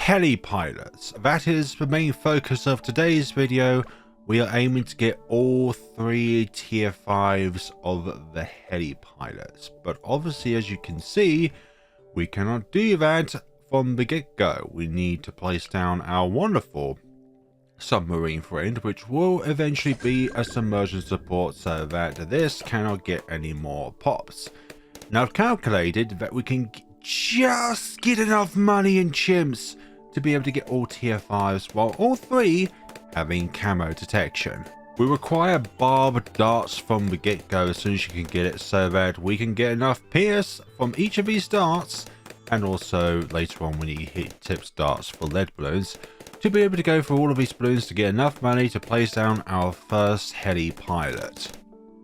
Heli Pilots. That is the main focus of today's video. We are aiming to get all 3 tier 5s of the Heli Pilots, but obviously, as you can see, we cannot do that from the get-go. We need to place down our wonderful submarine friend, which will eventually be a submersion support, so that this cannot get any more pops. Now, I've calculated that we can just get enough money in chimps to be able to get all tier 5s, while all 3 having camo detection. We require barbed darts from the get-go as soon as you can get it, so that we can get enough pierce from each of these darts, and also later on when you hit tips darts for lead balloons, to be able to go for all of these balloons to get enough money to place down our first Heli pilot.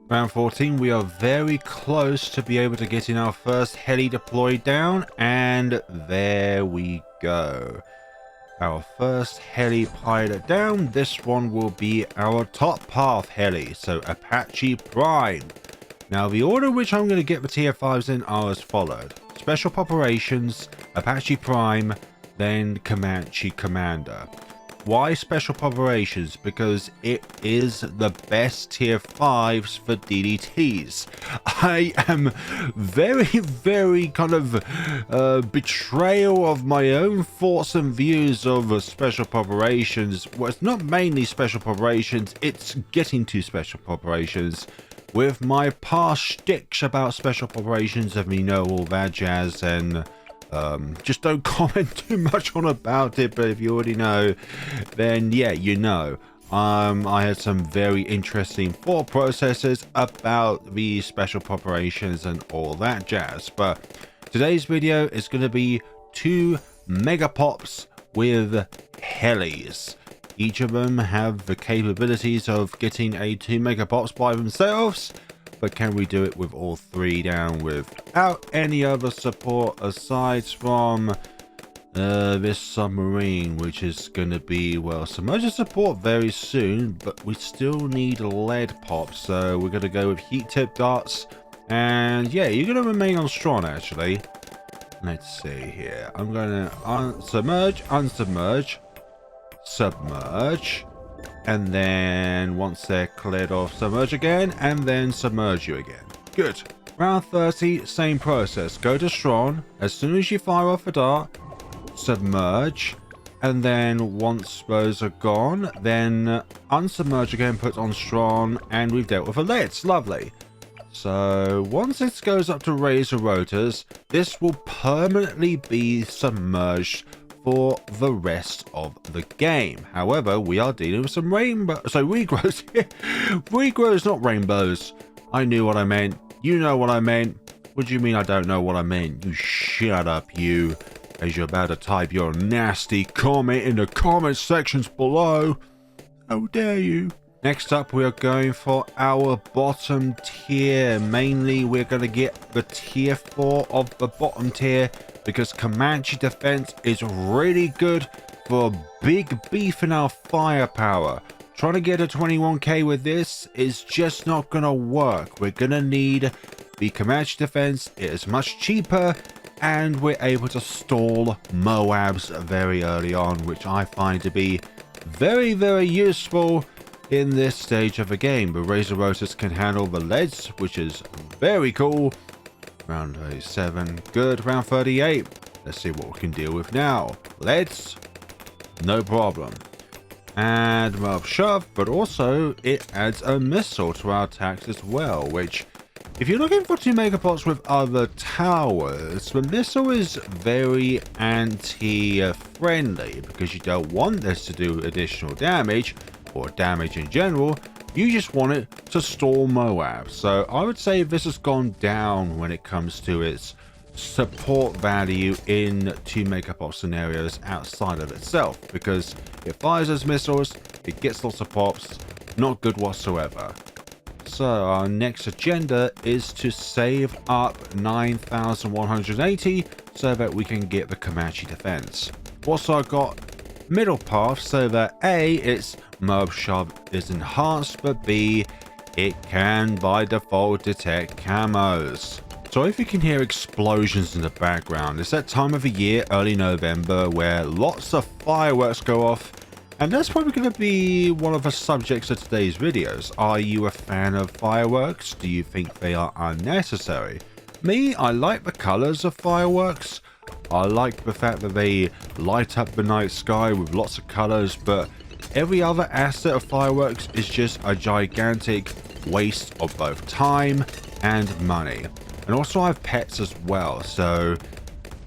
Round 14, we are very close to be able to getting our first heli deployed down, and there we go. Our first heli pilot down. This one will be our top path heli, so Apache Prime. Now, the order in which I'm going to get the tier 5s in are as followed: Special Poperations, Apache Prime, then Comanche Commander. Why Special Poperations? Because it is the best tier 5s for DDTs. I am very kind of betrayal of my own thoughts and views of Special Poperations. Well, it's not mainly Special Poperations, it's getting to Special Poperations. With my past shticks about Special Poperations, and we know all that jazz, and just don't comment too much on about it, but if you already know, then yeah, you know. I had some very interesting thought processes about the Special Poperations and all that jazz, but today's video is going to be 2 Megapops with helis. Each of them have the capabilities of getting a 2 Megapops by themselves, but can we do it with all 3 down without any other support aside from this submarine, which is going to be, well, submerged support very soon, but we still need lead pops, so we're going to go with heat tip darts, and yeah, you're going to remain on strong actually. Let's see here. I'm going to submerge, unsubmerge, submerge, and then once they're cleared off, submerge again, and then submerge you again. Good. Round 30, same process. Go to strong. As soon as you fire off a dart, submerge, and then once those are gone, then unsubmerge again, put on strong, and we've dealt with a leads. Lovely. So once this goes up to razor rotors, this will permanently be submerged for the rest of the game. However, we are dealing with some regrows. Regrows, not rainbows. I knew what I meant. You know what I meant. What do you mean I don't know what I meant? You shut up, you, as you're about to type your nasty comment in the comment sections below. How dare you? Next up, we are going for our bottom tier. Mainly, we're going to get the tier 4 of the bottom tier, because Comanche defense is really good for big beef in our firepower. Trying to get a 21k with this is just not going to work. We're going to need the Comanche defense. It is much cheaper, and we're able to stall Moabs very early on, which I find to be very useful in this stage of the game. The razor rotors can handle the leads, which is very cool. Round 37, good. Round 38, let's see what we can deal with now. Leads, no problem. And well, shove, but also it adds a missile to our attacks as well, which, if you're looking for 2 Megapops with other towers, the missile is very anti-friendly, because you don't want this to do additional damage, or damage in general. You just want it to stall Moab. So I would say this has gone down when it comes to its support value in 2 Megapop scenarios outside of itself, because it fires those missiles, it gets lots of pops, not good whatsoever. So our next agenda is to save up 9,180 so that we can get the Comanche defense. Also, I got middle path so that A, its Moab shove is enhanced, but B, it can by default detect camos. So if you can hear explosions in the background, it's that time of the year, early November, where lots of fireworks go off. And that's probably going to be one of the subjects of today's videos. Are you a fan of fireworks? Do you think they are unnecessary? Me, I like the colors of fireworks. I like the fact that they light up the night sky with lots of colors, but every other asset of fireworks is just a gigantic waste of both time and money. And also I have pets as well, so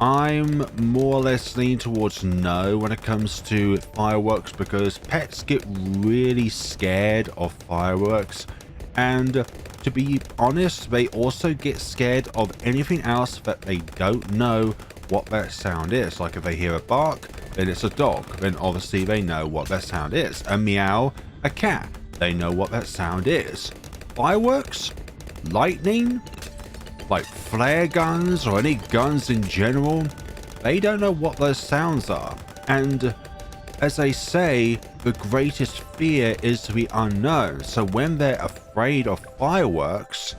I'm more or less leaning towards no when it comes to fireworks, because pets get really scared of fireworks, and to be honest, they also get scared of anything else that they don't know what that sound is. Like if they hear a bark, then it's a dog, then obviously they know what that sound is. A meow, a cat, they know what that sound is. Fireworks, lightning, like flare guns or any guns in general, they don't know what those sounds are. And as they say, the greatest fear is the unknown. So when they're afraid of fireworks,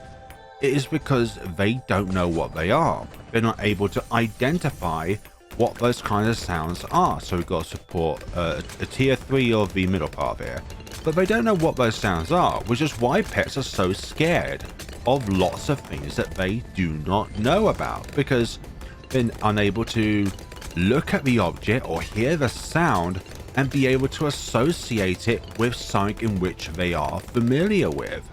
it is because they don't know what they are. They're not able to identify what those kinds of sounds are. So we've got to support a tier 3 of the middle part here. But they don't know what those sounds are, which is why pets are so scared of lots of things that they do not know about, because they're unable to look at the object or hear the sound and be able to associate it with something in which they are familiar with.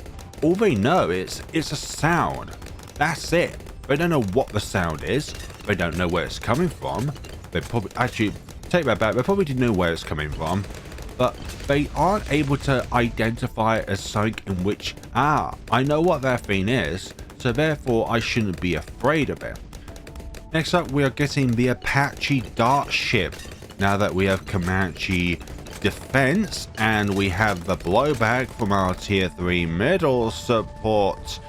All they know is it's a sound. That's it. They don't know what the sound is. They don't know where it's coming from. They probably, actually, take that back, they probably do know where it's coming from, but they aren't able to identify it as something in which, I know what that thing is, so therefore I shouldn't be afraid of it. Next up, we are getting the Apache Dart ship. Now that we have Comanche defense and we have the blowback from our tier 3 middle support,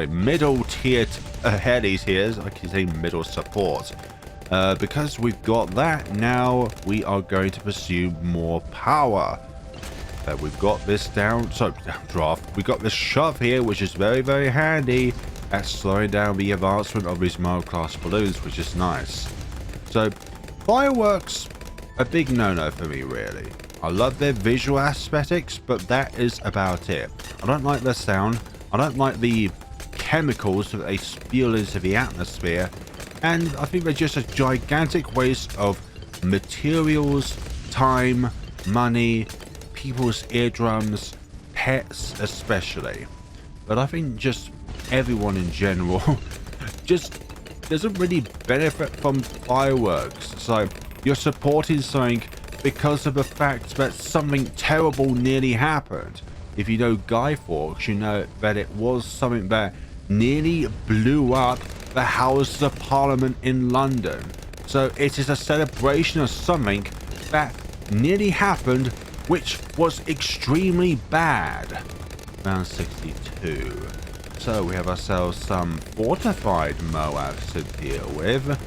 middle tier helis here, I keep saying middle support. Because we've got that, now we are going to pursue more power. We've got this downdraft. We've got this shove here, which is very, very handy at slowing down the advancement of these mild class balloons, which is nice. So fireworks, a big no-no for me, really. I love their visual aesthetics, but that is about it. I don't like their sound. I don't like the chemicals that they spew into the atmosphere. And I think they're just a gigantic waste of materials, time, money, people's eardrums, pets especially. But I think just everyone in general just doesn't really benefit from fireworks. So you're supporting something because of the fact that something terrible nearly happened. If you know Guy Fawkes, you know that it was something that nearly blew up the Houses of Parliament in London. So it is a celebration of something that nearly happened, which was extremely bad. Round 62. So we have ourselves some fortified Moabs to deal with.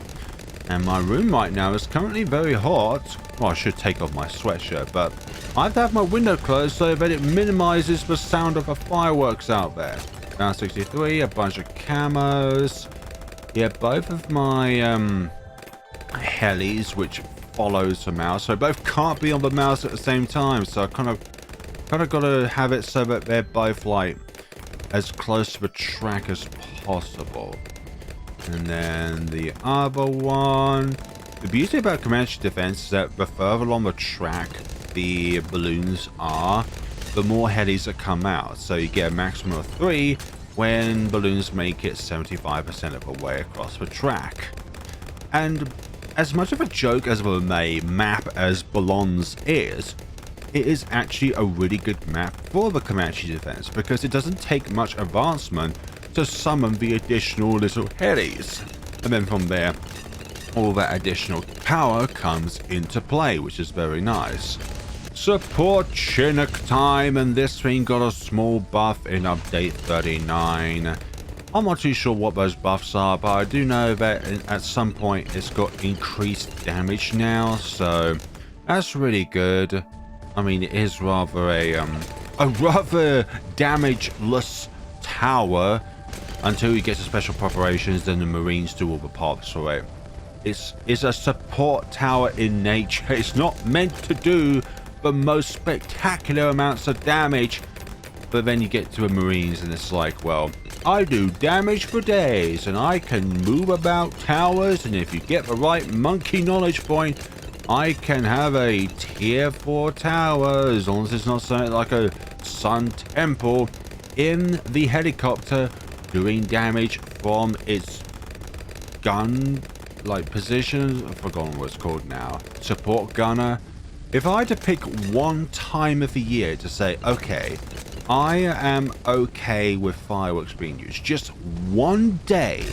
And my room right now is currently very hot. Well, I should take off my sweatshirt, but I have to have my window closed so that it minimizes the sound of the fireworks out there. Round 63, a bunch of camos. Yeah, both of my helis, which follows the mouse, so both can't be on the mouse at the same time. So I kind of got to have it so that they're both like as close to the track as possible. And then the other one. The beauty about Comanche defense is that the further along the track the balloons are, the more helis that come out. So you get a maximum of 3 when balloons make it 75% of the way across the track. And as much of a joke as the map as Ballons is, it is actually a really good map for the Comanche defense, because it doesn't take much advancement to summon the additional little helis. And then from there, all that additional power comes into play, which is very nice. Support Chinook time, and this thing got a small buff in update 39. I'm not too sure what those buffs are, but I do know that at some point it's got increased damage now, so that's really good. I mean, it is rather a rather damageless tower, until you get to special preparations, then the Marines do all the pops for it. It's a support tower in nature. It's not meant to do the most spectacular amounts of damage, but then you get to the Marines and it's like, well, I do damage for days and I can move about towers, and if you get the right monkey knowledge point, I can have a tier 4 tower, as long as it's not something like a Sun Temple in the helicopter doing damage from its gun like position. I've forgotten what it's called now. Support gunner. If I had to pick one time of the year to say, okay, I am okay with fireworks being used, just one day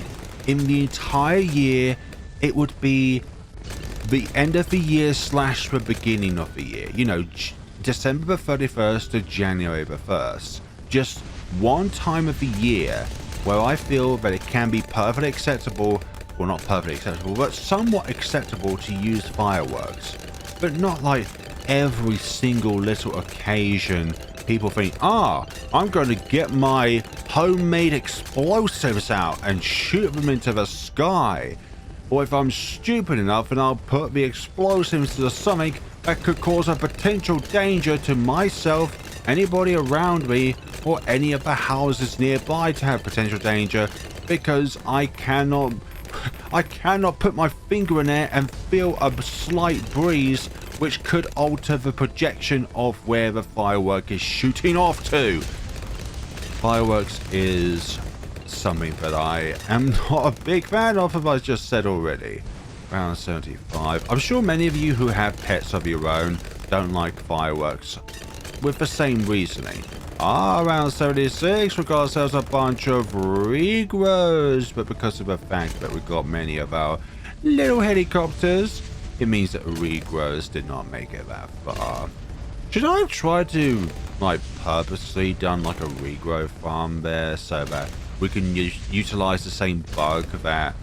in the entire year, it would be the end of the year / the beginning of the year. You know, December the 31st to January the 1st. Just one time of the year where I feel that it can be perfectly acceptable, well, not perfectly acceptable, but somewhat acceptable to use fireworks. But not like every single little occasion people think, I'm going to get my homemade explosives out and shoot them into the sky. Or if I'm stupid enough, and I'll put the explosives to something that could cause a potential danger to myself, anybody around me, or any of the houses nearby to have potential danger, because I cannot put my finger in there and feel a slight breeze which could alter the projection of where the firework is shooting off to. Fireworks is something that I am not a big fan of, as I just said already. Around 75. I'm sure many of you who have pets of your own don't like fireworks with the same reasoning. Around 76, we got ourselves a bunch of regrows, but because of the fact that we got many of our little helicopters, it means that regrows did not make it that far. Should I have tried to, like, purposely done like a regrow farm there so that we can utilize the same bug that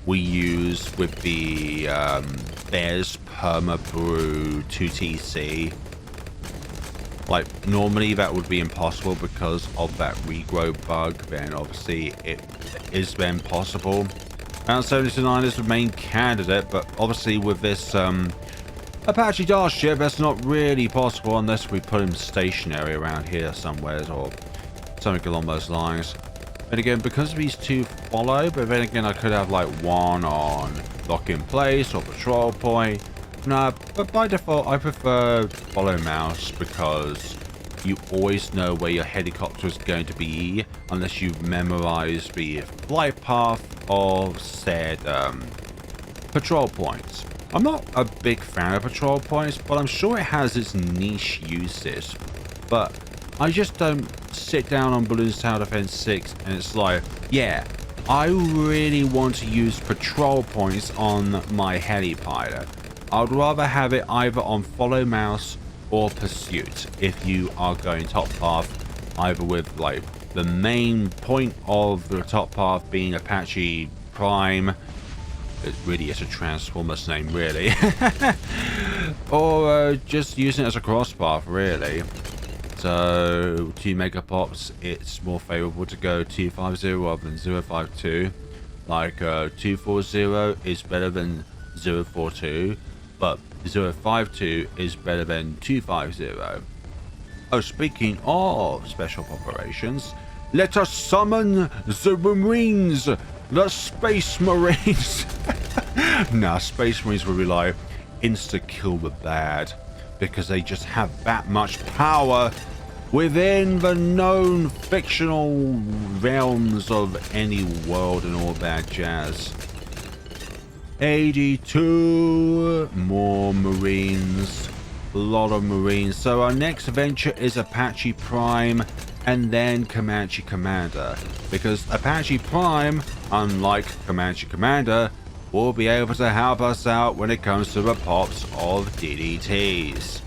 we use with the Bears Perma Brew 2TC? Like, normally that would be impossible because of that regrow bug, then obviously it is then possible. Round 79 is the main candidate, but obviously with this Apache ship, that's not really possible unless we put him stationary around here somewhere or something along those lines. And again, because these two follow, but then again I could have like one on lock in place or patrol point. No, but by default I prefer follow mouse because you always know where your helicopter is going to be unless you've memorized the flight path of said patrol points. I'm not a big fan of patrol points, but I'm sure it has its niche uses. But I just don't sit down on Balloons Tower Defense 6 and it's like, yeah, I really want to use patrol points on my heli pilot. I'd rather have it either on follow mouse or pursuit if you are going top path, either with like the main point of the top path being Apache Prime. It really is a Transformers name, really. Or just using it as a cross path, really. So 2 Megapops, it's more favorable to go 250 rather than 052. Like 240 is better than 042, but 052 is better than 250. Oh, speaking of special operations, let us summon the Marines, the Space Marines. Nah, Space Marines will rely insta-kill the bad because they just have that much power within the known fictional realms of any world and all that jazz. 82 more Marines, a lot of Marines. So our next venture is Apache Prime and then Comanche Commander, because Apache Prime, unlike Comanche Commander, will be able to help us out when it comes to the pops of DDTs.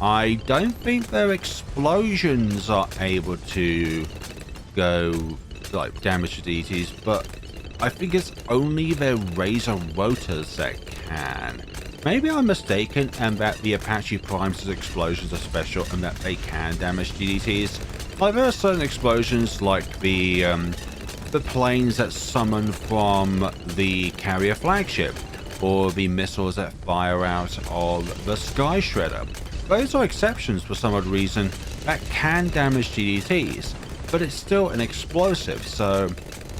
I don't think their explosions are able to go like damage to DDTs, but I think it's only their razor rotors that can. Maybe I'm mistaken and that the Apache Prime's explosions are special and that they can damage DDTs. Like there are certain explosions like the the planes that summon from the carrier flagship, or the missiles that fire out of the Sky Shredder. Those are exceptions for some odd reason that can damage GDTs, but it's still an explosive, so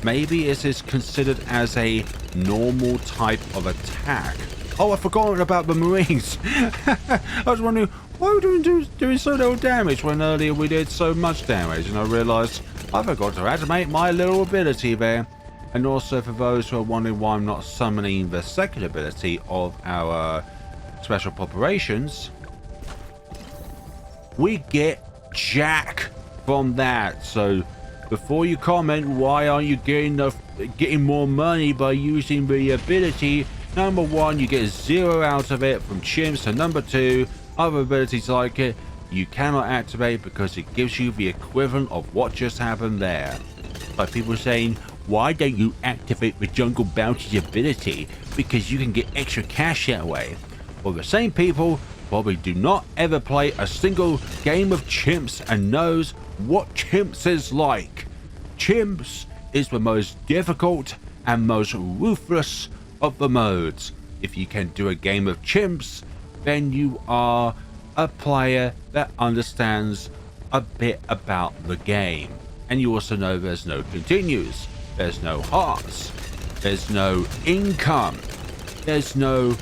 maybe it is considered as a normal type of attack. Oh, I forgot about the Marines. I was wondering, why are we doing so little damage when earlier we did so much damage? And I realized I forgot to activate my little ability there. And also for those who are wondering why I'm not summoning the second ability of our special poperations, we get Jack from that. So before you comment, why aren't you getting more money by using the ability? Number one, you get 0 out of it from CHIMPS, and number two, other abilities like it, you cannot activate because it gives you the equivalent of what just happened there. Like people saying, why don't you activate the Jungle Bounty's ability? Because you can get extra cash that way. Well, the same people probably do not ever play a single game of CHIMPS and knows what CHIMPS is like. CHIMPS is the most difficult and most ruthless of the modes. If you can do a game of CHIMPS, then you are a player that understands a bit about the game. And you also know there's no continues, there's no hearts, there's no income, there's no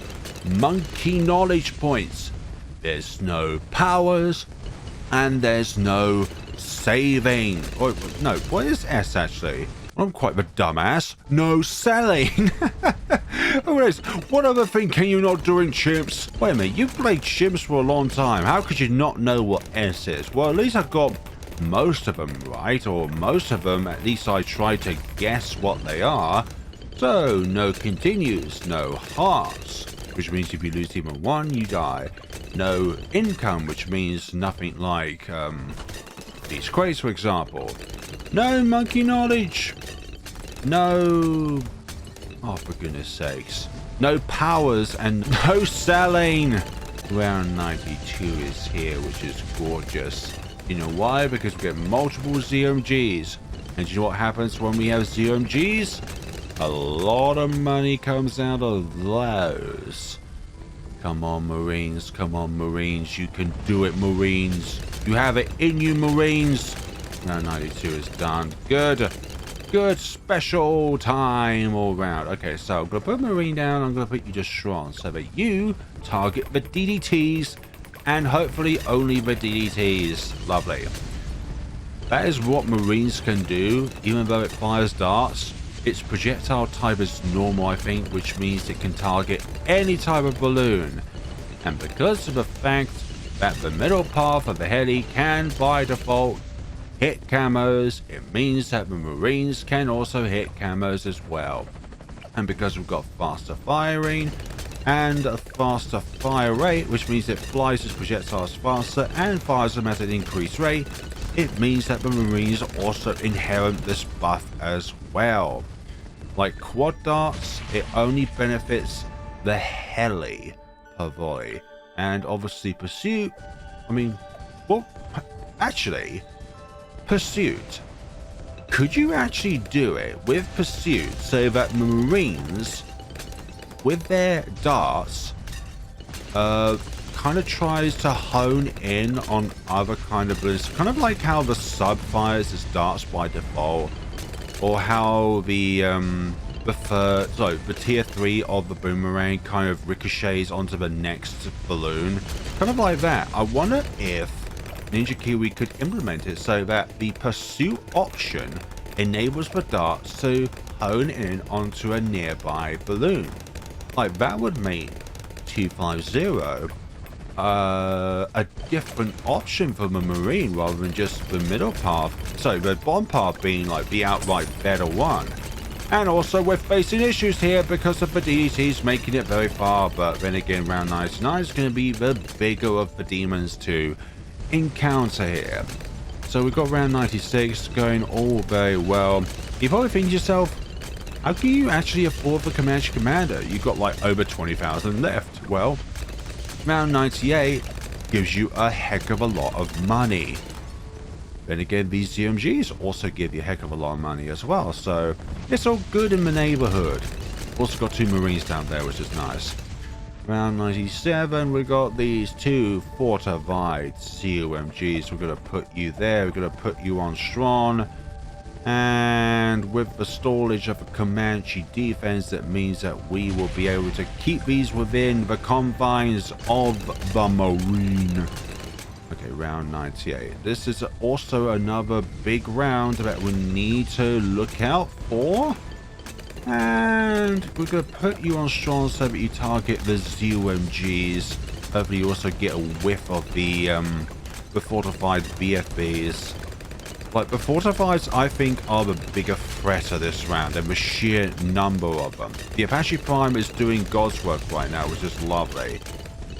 monkey knowledge points, there's no powers, and there's no saving. Or no, what is S actually? I'm quite the dumbass. No selling. What other thing can you not do in CHIMPS? Wait a minute, you've played CHIMPS for a long time. How could you not know what S is? Well, at least I've got most of them right, or most of them, at least I try to guess what they are. So, no continues, no hearts, which means if you lose even one, you die. No income, which means nothing like these crates, for example. No monkey knowledge. No... oh, for goodness sakes. No powers and no selling. Round 92 is here, which is gorgeous. You know why? Because we get multiple ZMGs. And you know what happens when we have ZMGs? A lot of money comes out of those. Come on, Marines. Come on, Marines. You can do it, Marines. You have it in you, Marines. Round 92 is done. Good. Good special time all round. Okay, so I'm going to put Marine down. I'm going to put you just strong so that you target the DDTs and hopefully only the DDTs. Lovely. That is what Marines can do, even though it fires darts. Its projectile type is normal, I think, which means it can target any type of balloon. And because of the fact that the middle path of the heli can, by default, hit camos, it means that the Marines can also hit camos as well. And because we've got faster firing and a faster fire rate, which means it flies its projectiles faster and fires them at an increased rate, it means that the Marines also inherit this buff as well. Like quad darts, it only benefits the heli per volley. And obviously pursuit, I mean, well, actually, pursuit. Could you actually do it with pursuit so that Marines, with their darts, kind of tries to hone in on other kind of balloons, kind of like how the sub fires its darts by default, or how the tier 3 of the boomerang kind of ricochets onto the next balloon, kind of like that. I wonder if Ninja Kiwi could implement it so that the pursuit option enables the darts to hone in onto a nearby balloon. Like that would make 250 a different option for the Marine rather than just the middle path. So the bottom path being like the outright better one. And also we're facing issues here because of the DDTs making it very far, but then again round 99 is going to be the bigger of the demons to encounter here. So we've got round 96 going all very well. You're probably thinking to yourself, how can you actually afford the Comanche Commander? You've got like over 20,000 left. Well, round 98 gives you a heck of a lot of money. Then again, these ZMGs also give you a heck of a lot of money as well, so it's all good in the neighborhood. Also got 2 Marines down there, which is nice. Round 97, we got these 2 fortified COMGs. We're going to put you there. We're going to put you on strong. And with the storage of a Comanche defense, that means that we will be able to keep these within the confines of the Marine. Okay, round 98. This is also another big round that we need to look out for. And we're going to put you on strong so that you target the ZOMGs. Hopefully you also get a whiff of the fortified VFBs. Like, the fortifieds, I think, are the bigger threat of this round and the sheer number of them. The Apache Prime is doing God's work right now, which is lovely.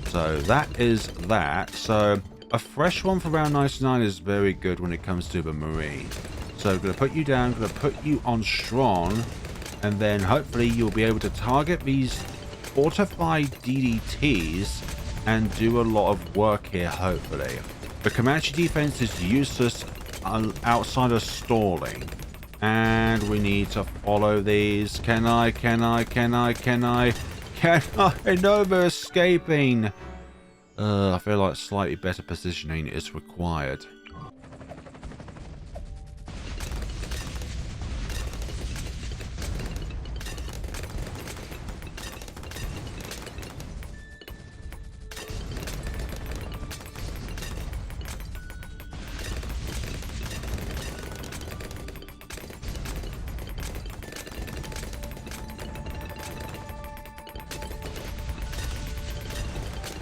So that is that. So a fresh one for round 99 is very good when it comes to the Marine. So I'm going to put you down, going to put you on strong, and then hopefully you'll be able to target these fortified DDTs and do a lot of work here, hopefully. The Comanche defense is useless outside of stalling, and we need to follow these. Can I? No, they're escaping. I feel like slightly better positioning is required.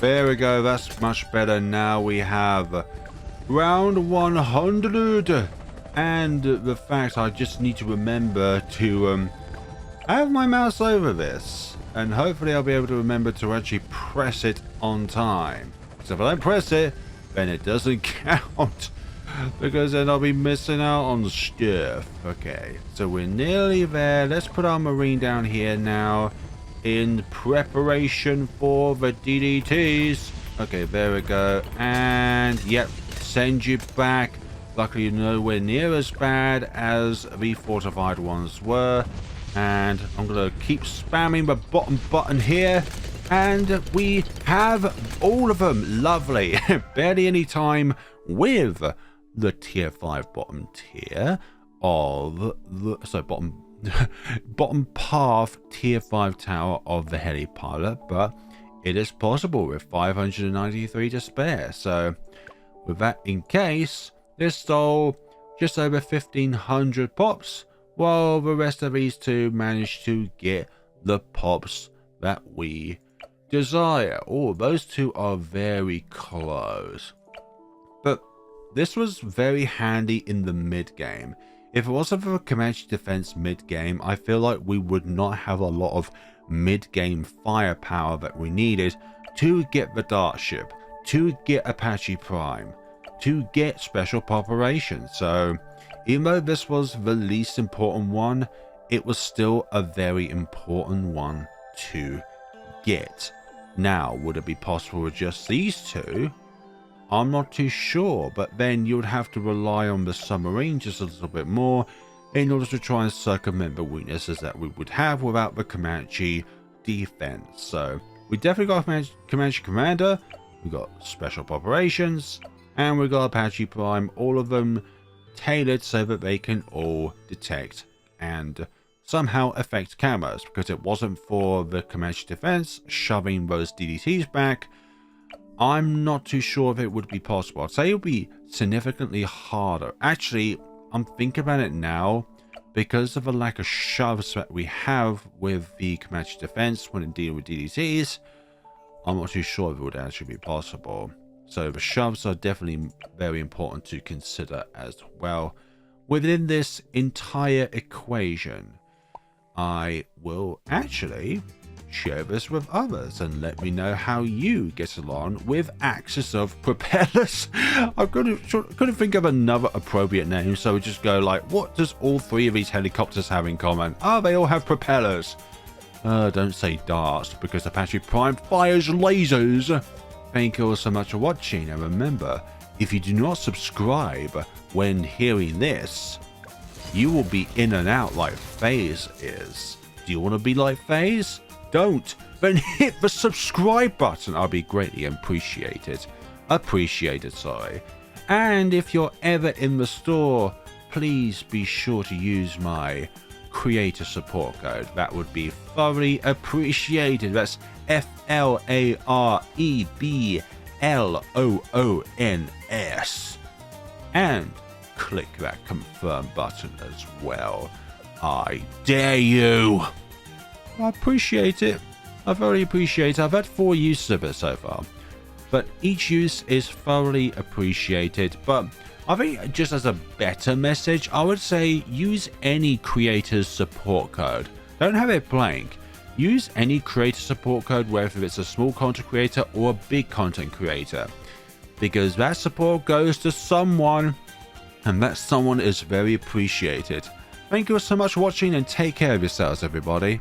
There we go, that's much better. Now we have round 100. And the fact I just need to remember to have my mouse over this. And hopefully I'll be able to remember to actually press it on time. So if I don't press it, then it doesn't count. Because then I'll be missing out on stuff. Okay, so we're nearly there. Let's put our Marine down here now, in preparation for the DDTs. Okay, there we go. And yep, send you back. Luckily you're nowhere near as bad as the fortified ones were. And I'm gonna keep spamming the bottom button here, and we have all of them. Lovely. Barely any time with the tier 5 bottom tier of the bottom path tier 5 tower of the Heli Pilot, but it is possible with 593 to spare. So with that in case, this stole just over 1500 pops, while the rest of these two managed to get the pops that we desire. Oh, those two are very close, but this was very handy in the mid game. If it wasn't for Comanche defense mid-game, I feel like we would not have a lot of mid-game firepower that we needed to get the Dart ship, to get Apache Prime, to get Special Poperations. So even though this was the least important one, it was still a very important one to get. Now, would it be possible with just these two? I'm not too sure, but then you would have to rely on the submarine just a little bit more in order to try and circumvent the weaknesses that we would have without the Comanche defense. So we definitely got Comanche Commander, we got Special Poperations, and we got Apache Prime, all of them tailored so that they can all detect and somehow affect camos, because it wasn't for the Comanche defense shoving those DDTs back. I'm not too sure if it would be possible. I'd say it would be significantly harder. Actually, I'm thinking about it now, because of the lack of shoves that we have with the Comanche defense when dealing with DDTs, I'm not too sure if it would actually be possible. So the shoves are definitely very important to consider as well within this entire equation. I will actually share this with others and let me know how you get along with axis of propellers. I couldn't think of another appropriate name, so we just go like, what does all three of these helicopters have in common? Oh, they all have propellers. Don't say darts, because Apache Prime fires lasers. Thank you all so much for watching, and remember, If you do not subscribe when hearing this, you will be in and out like FaZe is. Do you want to be like FaZe? Don't. Then hit the subscribe button. I'll be greatly appreciated. Sorry. And if you're ever in the store, please be sure to use my creator support code. That would be thoroughly appreciated. That's FLAREBLOONS. And click that confirm button as well. I dare you. I appreciate it. I very appreciate it. I've had 4 uses of it so far, but each use is thoroughly appreciated. But I think just as a better message, I would say use any creator's support code. Don't have it blank. Use any creator support code, whether it's a small content creator or a big content creator, because that support goes to someone, and that someone is very appreciated. Thank you so much for watching, and take care of yourselves, everybody.